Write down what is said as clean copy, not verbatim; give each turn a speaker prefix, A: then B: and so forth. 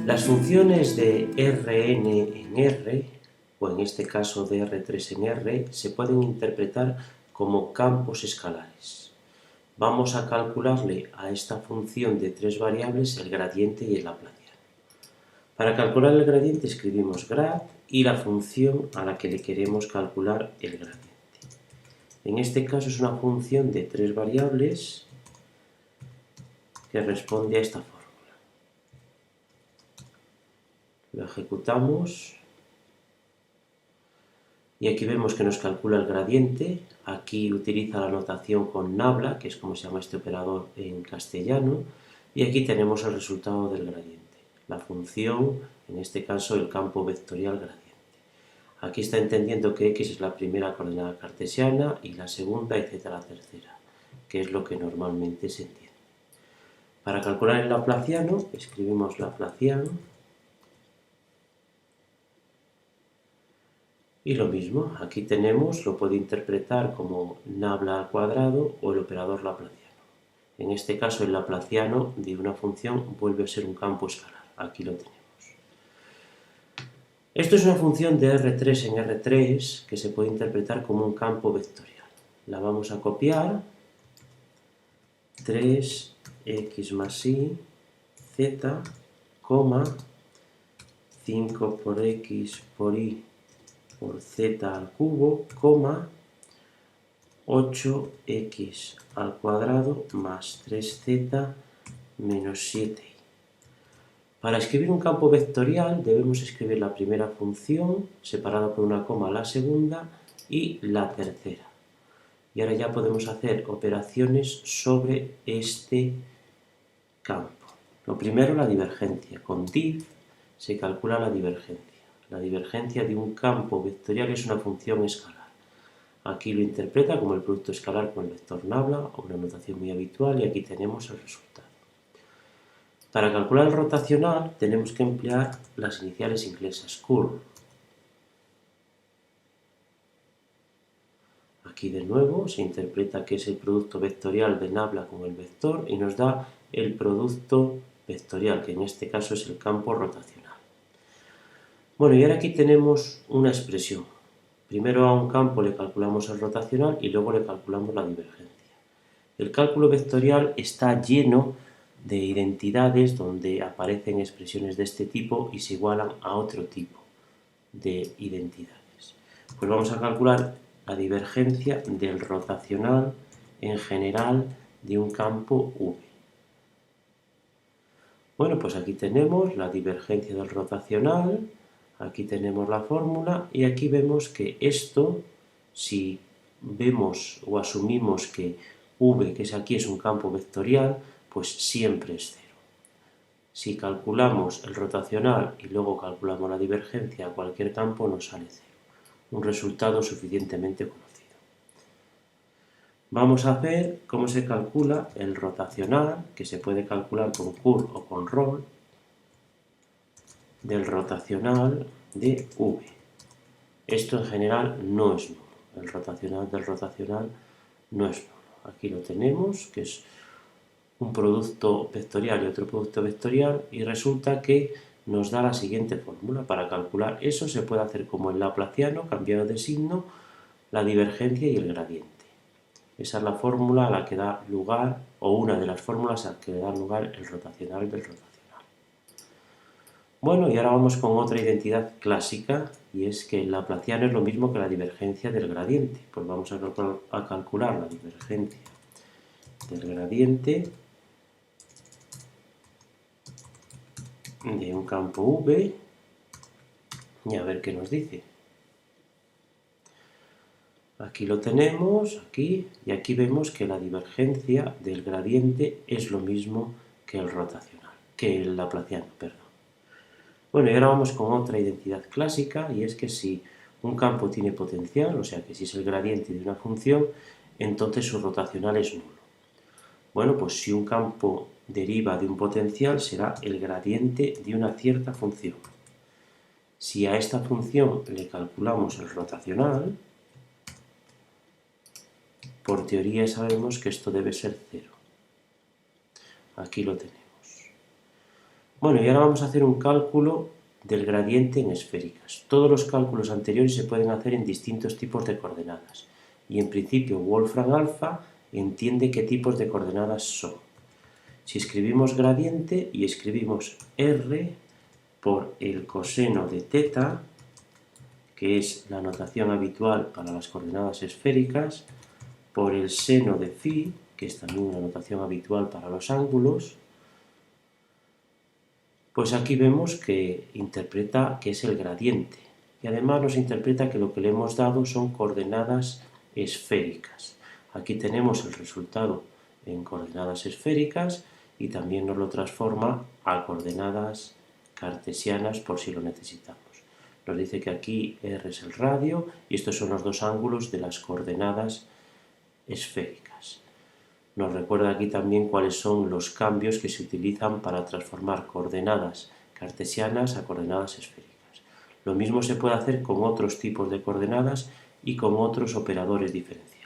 A: Las funciones de Rn en R, o en este caso de R3 en R, se pueden interpretar como campos escalares. Vamos a calcularle a esta función de tres variables el gradiente y el laplaciano. Para calcular el gradiente escribimos grad y la función a la que le queremos calcular el gradiente. En este caso es una función de tres variables que responde a esta fórmula. Lo ejecutamos y aquí vemos que nos calcula el gradiente. Aquí utiliza la notación con nabla, que es como se llama este operador en castellano, y aquí tenemos el resultado del gradiente. La función, en este caso el campo vectorial gradiente. Aquí está entendiendo que x es la primera coordenada cartesiana y la segunda y z la tercera, que es lo que normalmente se entiende. Para calcular el laplaciano, escribimos laplaciano. Y lo mismo, aquí tenemos, lo puedo interpretar como nabla al cuadrado o el operador laplaciano. En este caso el laplaciano de una función vuelve a ser un campo escalar. Aquí lo tenemos. Esto es una función de R3 en R3 que se puede interpretar como un campo vectorial. La vamos a copiar. 3x más y, z, 5 por x por y por z al cubo, 8x al cuadrado más 3z menos 7y. Para escribir un campo vectorial debemos escribir la primera función separada por una coma la segunda y la tercera. Y ahora ya podemos hacer operaciones sobre este campo. Lo primero, la divergencia. Con div se calcula la divergencia. La divergencia de un campo vectorial es una función escalar. Aquí lo interpreta como el producto escalar con el vector nabla, o una notación muy habitual, y aquí tenemos el resultado. Para calcular el rotacional tenemos que emplear las iniciales inglesas curl. Aquí de nuevo se interpreta que es el producto vectorial de nabla con el vector y nos da el producto vectorial, que en este caso es el campo rotacional. Bueno, y ahora aquí tenemos una expresión. Primero a un campo le calculamos el rotacional y luego le calculamos la divergencia. El cálculo vectorial está lleno de identidades donde aparecen expresiones de este tipo y se igualan a otro tipo de identidades. Pues vamos a calcular la divergencia del rotacional en general de un campo V. Bueno, pues aquí tenemos la divergencia del rotacional, aquí tenemos la fórmula y aquí vemos que esto, si vemos o asumimos que V, que es aquí, es un campo vectorial, pues siempre es cero. Si calculamos el rotacional y luego calculamos la divergencia a cualquier campo, nos sale cero. Un resultado suficientemente conocido. Vamos a ver cómo se calcula el rotacional, que se puede calcular con curl o con roll, del rotacional de V. Esto en general no es nulo. El rotacional del rotacional no es nulo. Aquí lo tenemos, que es un producto vectorial y otro producto vectorial, y resulta que nos da la siguiente fórmula. Para calcular eso se puede hacer como el laplaciano, cambiado de signo, la divergencia y el gradiente. Esa es la fórmula a la que da lugar, o una de las fórmulas a la que da lugar el rotacional del rotacional. Bueno, y ahora vamos con otra identidad clásica, y es que el laplaciano es lo mismo que la divergencia del gradiente. Pues vamos a calcular la divergencia del gradiente de un campo V y a ver qué nos dice. Aquí lo tenemos, aquí, y aquí vemos que la divergencia del gradiente es lo mismo que el rotacional, que el laplaciano, perdón. Bueno, y ahora vamos con otra identidad clásica, y es que si un campo tiene potencial, o sea que si es el gradiente de una función, entonces su rotacional es nulo. Bueno, pues si un campo deriva de un potencial, será el gradiente de una cierta función. Si a esta función le calculamos el rotacional, por teoría sabemos que esto debe ser cero. Aquí lo tenemos. Bueno, y ahora vamos a hacer un cálculo del gradiente en esféricas. Todos los cálculos anteriores se pueden hacer en distintos tipos de coordenadas. Y en principio Wolfram Alpha entiende qué tipos de coordenadas son. Si escribimos gradiente y escribimos R por el coseno de teta, que es la notación habitual para las coordenadas esféricas, por el seno de phi, que es también una notación habitual para los ángulos, pues aquí vemos que interpreta que es el gradiente. Y además nos interpreta que lo que le hemos dado son coordenadas esféricas. Aquí tenemos el resultado en coordenadas esféricas y también nos lo transforma a coordenadas cartesianas por si lo necesitamos. Nos dice que aquí R es el radio y estos son los dos ángulos de las coordenadas esféricas. Nos recuerda aquí también cuáles son los cambios que se utilizan para transformar coordenadas cartesianas a coordenadas esféricas. Lo mismo se puede hacer con otros tipos de coordenadas y con otros operadores diferenciales.